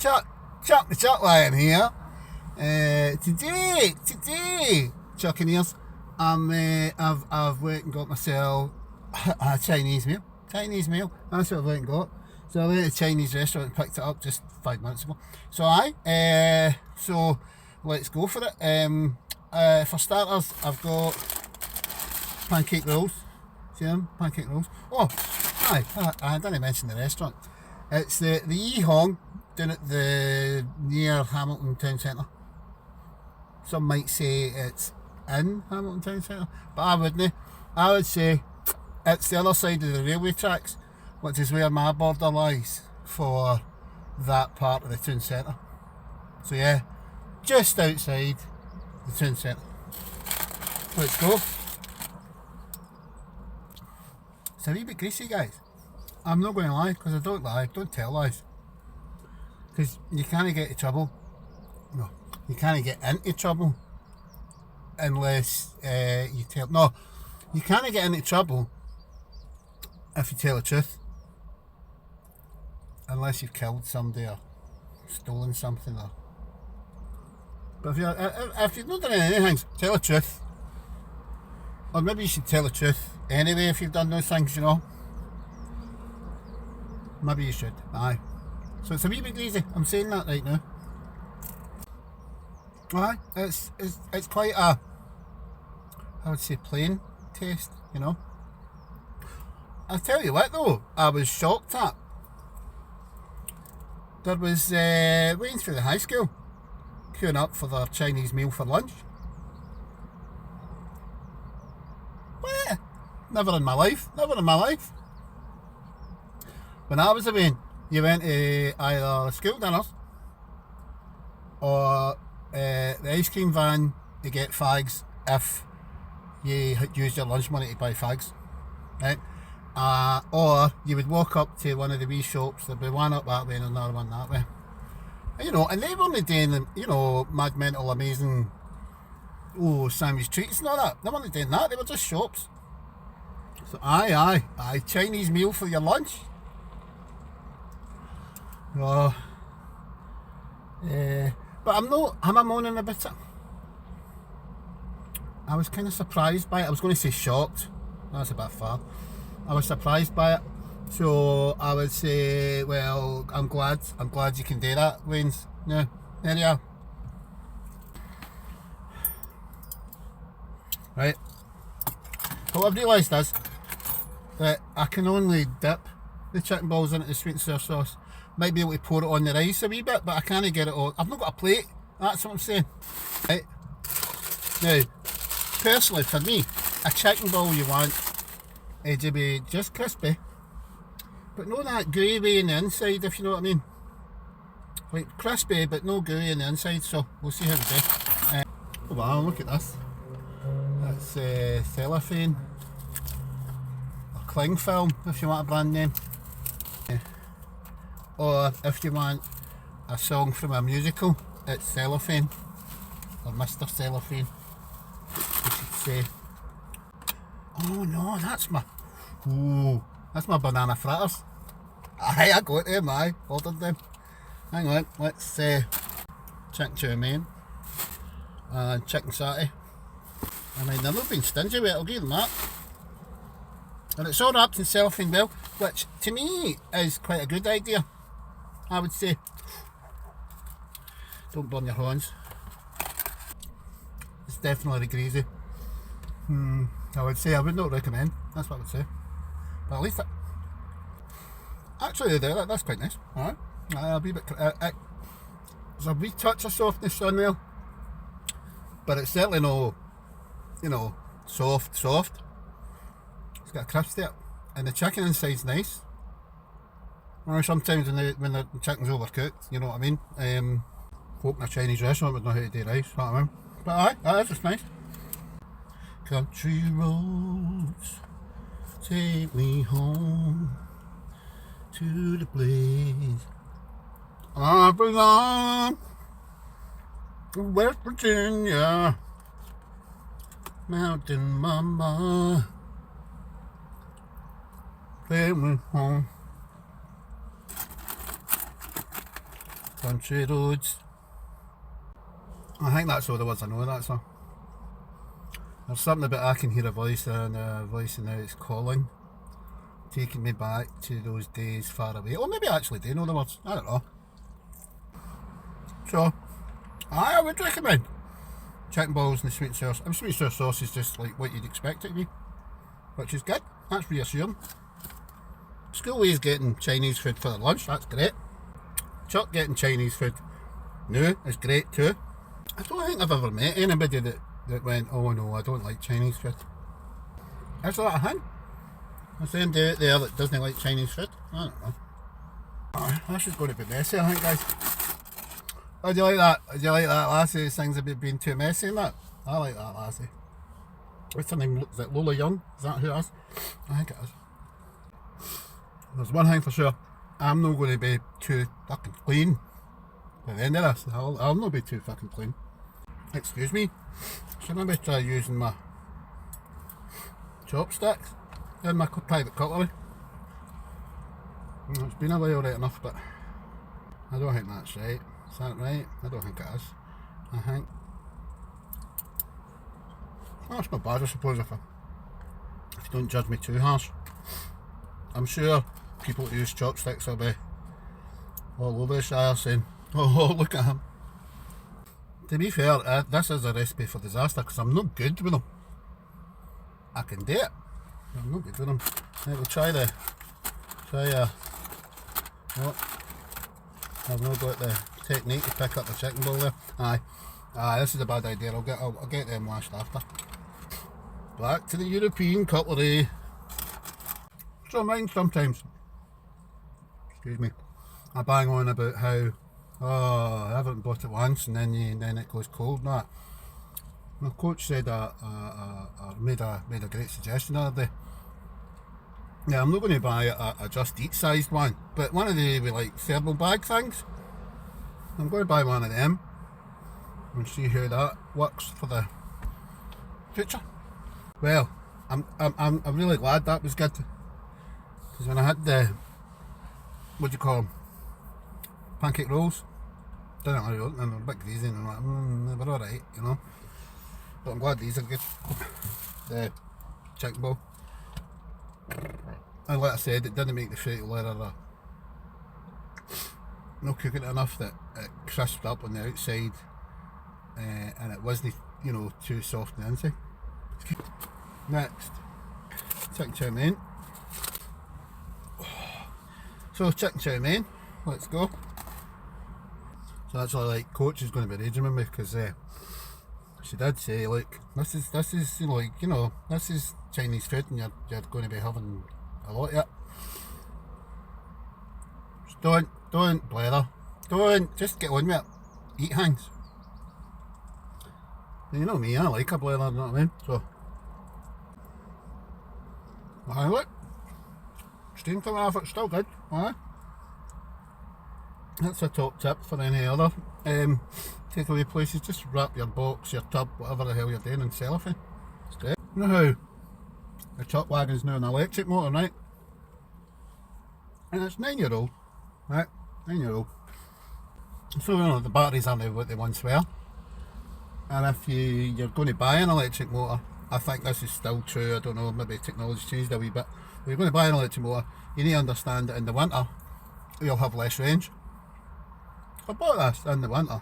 the chuckwagon here. Today, chucking ears. I've went and got myself a Chinese meal. That's what I went and got. So I went to a Chinese restaurant and picked it up just 5 months ago. So so let's go for it. For starters, I've got pancake rolls. See them? Pancake rolls. Oh, I didn't mention the restaurant. It's the Yee Hong down at the near Hamilton Town Centre. Some might say it's in Hamilton Town Centre, but I wouldn't. I would say it's the other side of the railway tracks, which is where my border lies for that part of the town centre. So yeah, just outside the town centre. Let's go. It's a wee bit greasy, guys. I'm not going to lie, because I don't lie, don't tell lies. Because you can't get into trouble. No, you can't get into trouble unless you tell. No, you can't get into trouble if you tell the truth. Unless you've killed somebody or stolen something. But if you've not done anything, tell the truth. Or maybe you should tell the truth anyway if you've done those things, you know. Maybe you should. Aye. So it's a wee bit easy. I'm saying that right now. Aye. It's quite a, I would say, plain taste, you know. I'll tell you what though, I was shocked at. There was waiting through the high school, queuing up for their Chinese meal for lunch. Well, never in my life. When I was away, you went to either school dinners or the ice cream van to get fags if you had used your lunch money to buy fags, right? Or you would walk up to one of the wee shops. There'd be one up that way and another one that way. And, you know, and they weren't doing, you know, mad mental amazing sandwich treats and all that. They weren't doing that. They were just shops. So aye, Chinese meal for your lunch. Oh, but am I moaning about it? I was kind of surprised by it. I was going to say shocked. That's a bit far. I was surprised by it. So I would say, well, I'm glad you can do that, Wayne's. Yeah, there you are. Right. What I've realised is that I can only dip the chicken balls into the sweet and sour sauce. Might be able to pour it on the rice a wee bit, but I can't get it on. I've not got a plate. That's what I'm saying. Right. Now, personally, for me, a chicken ball you want it to be just crispy, but not that gooey in the inside, if you know what I mean. Like crispy, but no gooey in the inside. So we'll see how we do. Oh wow, look at this. That's cellophane or cling film, if you want a brand name. Or if you want a song from a musical, it's Cellophane, or Mr. Cellophane, you should say. Oh no, that's my banana fritters. Aye, I got them, ordered them. Hang on, let's chicken chow mein and chicken satay. I mean, they're not being stingy with it, I'll give them that. And it's all wrapped in cellophane well, which to me is quite a good idea, I would say. Don't burn your hands. It's definitely greasy. I would say I would not recommend. That's what I would say. But at least actually that's quite nice. Alright. A wee bit. There's a wee touch of softness on there, but it's certainly no, you know, soft. It's got a crisp to it, and the chicken inside's nice. You know, sometimes when the chicken's overcooked, you know what I mean. Folk in a Chinese restaurant would know how to do rice, you know what I mean. But aye, that is just nice. Country roads take me home to the place I belong, West Virginia, Mountain Mama, take me home. country roads. I think that's all the words I know of that song. There's something about I can hear a voice and now it's calling, taking me back to those days far away. Or maybe I actually do know the words, I don't know. So, I would recommend chicken balls and the sweet and sour. Sweet and sour sauce is just like what you'd expect it to be, which is good. That's reassuring. Schoolways getting Chinese food for their lunch, that's great. Chuck getting Chinese food now is great too. I don't think I've ever met anybody that went, oh no, I don't like Chinese food. Is that a thing? Is there anybody out there that doesn't like Chinese food? I don't know. This is going to be messy, I think, guys. Oh, do you like that? Do you like that lassie sings about being too messy and that? I like that lassie. What's her name? Is it Lola Young? Is that who it is? I think it is. There's one thing for sure. I'm not going to be too fucking clean by the end of this. I'll not be too fucking clean. Excuse me. Should I maybe try using my chopsticks in my private cutlery? It's been a while right enough, but I don't think that's right. Is that right? I don't think it is. I think. Well, that's not bad, I suppose, if you don't judge me too harsh. I'm sure people who use chopsticks will be all over the shire saying, oh, look at him. To be fair, this is a recipe for disaster because I'm not good with them. I can do it, but I'm not good with them. Right, we'll try oh, I've not got the technique to pick up the chicken ball there. Aye, this is a bad idea. I'll get them washed after. Back to the European cutlery. So mine sometimes, excuse me, I bang on about how, oh, I haven't bought it once and then it goes cold and that. My coach said I made a great suggestion the other day. Yeah, I'm not going to buy a Just Eat sized one, but one of the like thermal bag things. I'm going to buy one of them and see how that works for the future. Well, I'm really glad that was good, because when I had the, what do you call them, pancake rolls, didn't really open them, they were a bit greasy and I'm like, they were alright, you know. But I'm glad these are good. The chicken ball. And like I said, it didn't make the fake leather no cooking it enough that it crisped up on the outside, and it wasn't, you know, too soft on the inside. Next, chicken chow mein. So chicken chow mein, let's go. So that's all like coach is going to be raging with me because she did say, look, this is like, you know, this is Chinese food and you're going to be having a lot of it. Just don't blather. Don't, just get on with it. Eat things. You know me, I like a blather, you know what I mean? So, aye, look. Steam coming off, it's still good, aye. That's a top tip for any other takeaway places. Just wrap your box, your tub, whatever the hell you're doing in cellophane. It's great. You know how the chuckwagon's now an electric motor, right? And it's 9-year-old, right? 9-year-old. So, you know, the batteries aren't what they once were. And if you're going to buy an electric motor, I think this is still true, I don't know, maybe technology's changed a wee bit. If you're going to buy an electric motor, you need to understand that in the winter, you'll have less range. I bought this in the winter.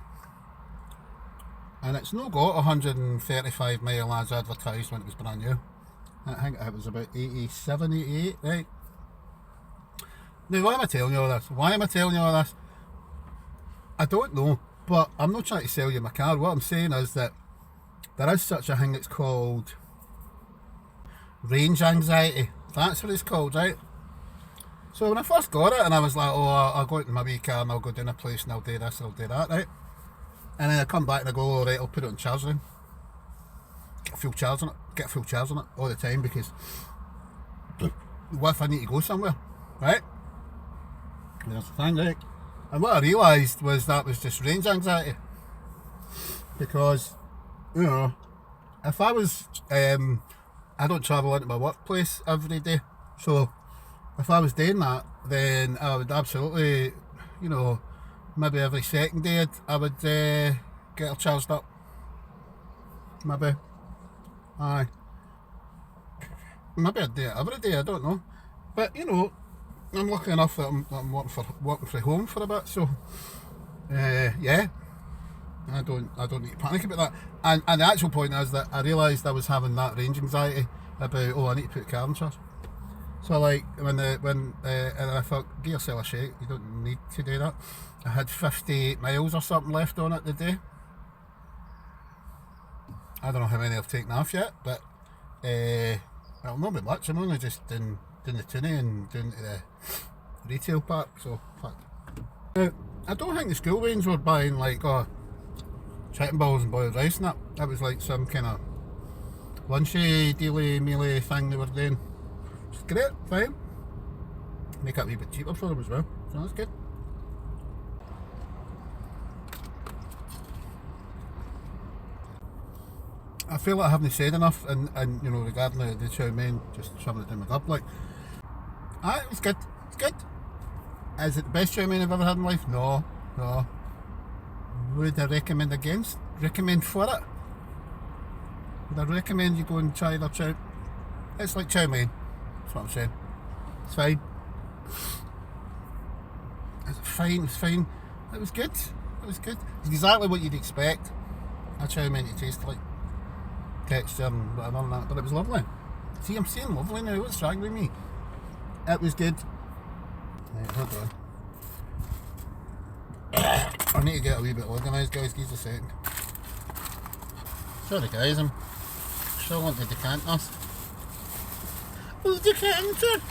And it's not got 135 mile as advertised when it was brand new. I think it was about 87, 88, right? Now, why am I telling you all this? Why am I telling you all this? I don't know, but I'm not trying to sell you my car. What I'm saying is that there is such a thing that's called range anxiety. That's what it's called, right? So when I first got it and I was like, oh, I'll go into my wee car and I'll go down a place and I'll do this and I'll do that, right? And then I come back and I go, all right, I'll put it on charge then. Get a full charge on it all the time, because what if I need to go somewhere, right? And that's the thing, right? And what I realised was that was just range anxiety. Because, you know, if I was, I don't travel into my workplace every day, so if I was doing that, then I would absolutely, you know, maybe every second day I would get her charged up. Maybe. Aye. Maybe I'd do it every day, I don't know. But you know, I'm lucky enough that I'm working from home for a bit, so yeah. I don't need to panic about that. And the actual point is that I realised I was having that range anxiety about, I need to put the car in charge. So like and I thought, give yourself a shake, you don't need to do that. I had 58 miles or something left on it today. I don't know how many I've taken off yet, but well, not be much. I'm only just doing the tuning and doing the retail park, so fuck. Now, I don't think the school wains were buying like chicken balls and boiled rice and that. That was like some kind of lunchy, dealy, mealy thing they were doing. It's great, fine. Make it a wee bit cheaper for them as well, so that's good. I feel like I haven't said enough and you know, regarding the chow mein, just shoving it down my gob, like. It was good, it's good. Is it the best chow mein I've ever had in life? No. Would I recommend for it? Would I recommend you go and try their chow? It's like chow mein, that's what I'm saying. It's fine. It's fine, it's fine. It was good. It's exactly what you'd expect a chow mein to taste like. Texture and whatever and that, but it was lovely. See, I'm saying lovely now, what's wrong with me? It was good. Right, hold on. I need to get a wee bit organised, guys, give us a second. Sorry guys, I'm still wanting to decant this. Oh, decanter!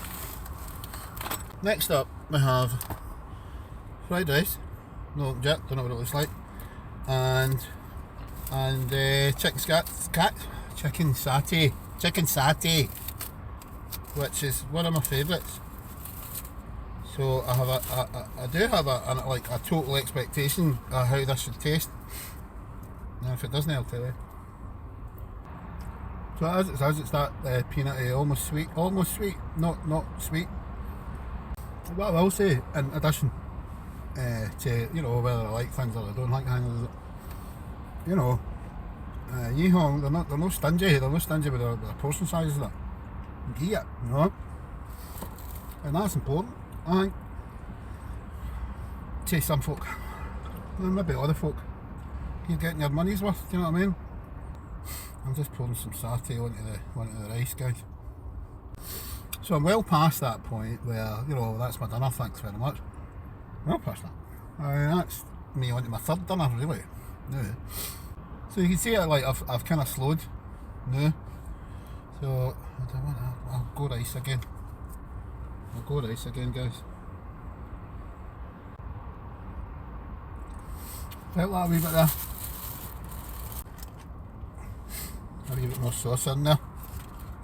Next up, we have fried rice. No, jet, don't know what it looks like. And chicken satay, which is one of my favourites. So I do have a total expectation of how this should taste. Now if it doesn't, I'll tell you. So as it says, it's that peanutty, almost sweet, not sweet. What I will say, in addition to, you know, whether I like things or I don't like things, you know, Yee Hong, they're no stingy with their portion sizes of that. Yeah, you know. And that's important, I think. To some folk. And maybe other folk. You're getting your money's worth, do you know what I mean? I'm just pouring some satay onto the rice, guys. So I'm well past that point where, you know, that's my dinner, thanks very much. Well past that. That's me onto my third dinner, really. No. So you can see like I've kind of slowed now. So I'll go rice again. Guys. Felt that a wee bit there. A wee bit more sauce in there.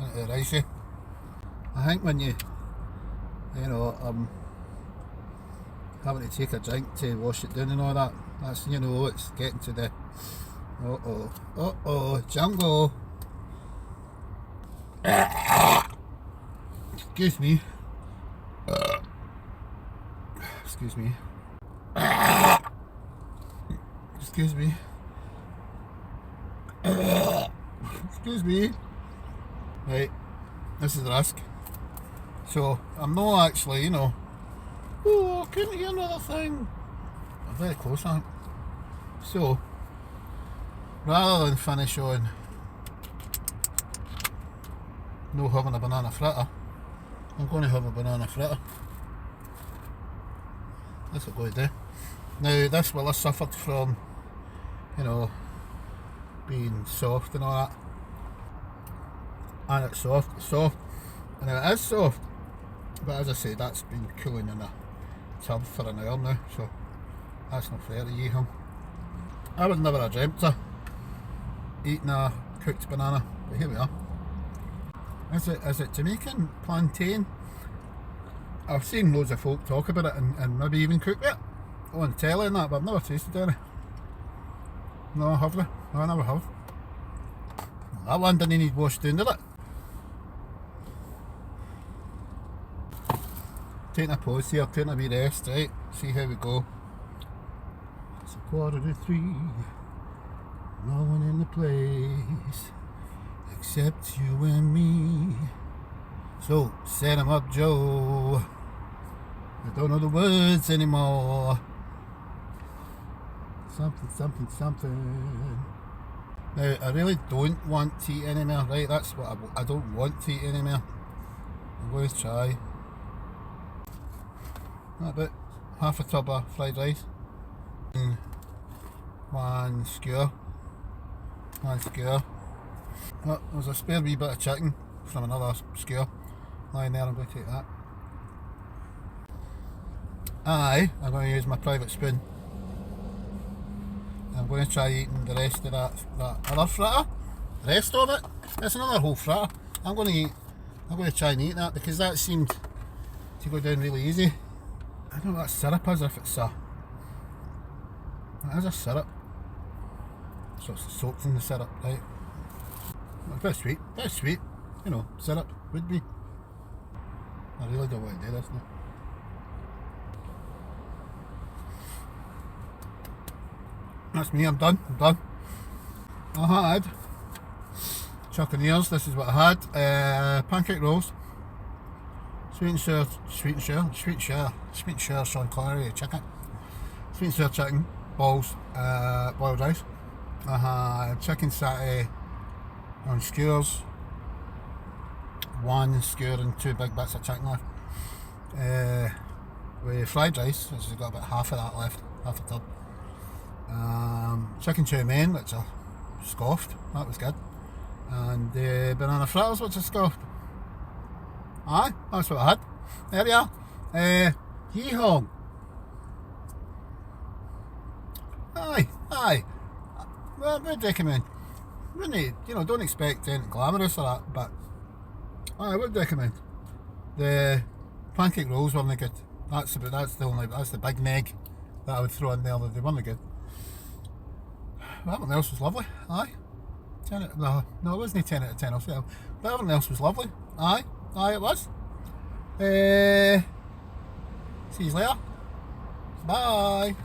Into the ricey. I think when you know, having to take a drink to wash it down and all that, that's, you know, it's getting to the jungle. Excuse me. Excuse me. Right, this is the risk. So I'm not actually, you know, couldn't hear another thing. I'm very close, I think. So rather than finish on no having a banana fritter, I'm going to have a banana fritter. That's what I'm going to do. Now this will have suffered from, you know, being soft and all that. And it's soft, and it is soft, but as I say, that's been cooling in a tub for an hour now, so that's not fair to Yee Hong. I would never have dreamt of eating a cooked banana, but here we are. Is it Jamaican plantain? I've seen loads of folk talk about it and maybe even cook it on telly and that, but I've never tasted any. No, have they? No, I never have. That one didn't need washed down, did it? Taking a pause here, taking a wee rest, right? See how we go. It's 2:45. No one in the place except you and me. So set 'em up, Joe. I don't know the words anymore. Something, something, something. Now, I really don't want to eat anymore, right? That's what I don't want to eat anymore. I'm going to try about half a tub of fried rice and one skewer. Oh, there's a spare wee bit of chicken from another skewer lying there. I'm going to take that. I'm going to use my private spoon. I'm going to try eating the rest of that other fritter. The rest of it. It's another whole fritter. I'm going to try and eat that because that seemed to go down really easy. I don't know what syrup is, if it's it is a syrup. So it's soaked in the syrup, right? A bit sweet, you know, syrup would be. I really don't want to do this now. That's me, I'm done. I had chuck and ears, this is what I had. Pancake rolls, sweet and sour Sean Connery chicken, sweet and sour chicken, balls, boiled rice. I had chicken satay on skewers, one skewer and 2 big bits of chicken left. With fried rice, which has got about half of that left, half a tub. Chicken chow mein, which I scoffed, that was good. And banana fritters, which I scoffed. Aye, that's what I had. There we are. Yee Hong. Aye. Well, I would recommend. Wouldn't, don't expect anything glamorous or that, but I would recommend. The pancake rolls weren't good. That's the big neg that I would throw in there. They weren't good. Everything else was lovely. Aye. No, it wasn't 10 out of 10. I'll say, but everything else was lovely. Aye, it was. See you later. Bye.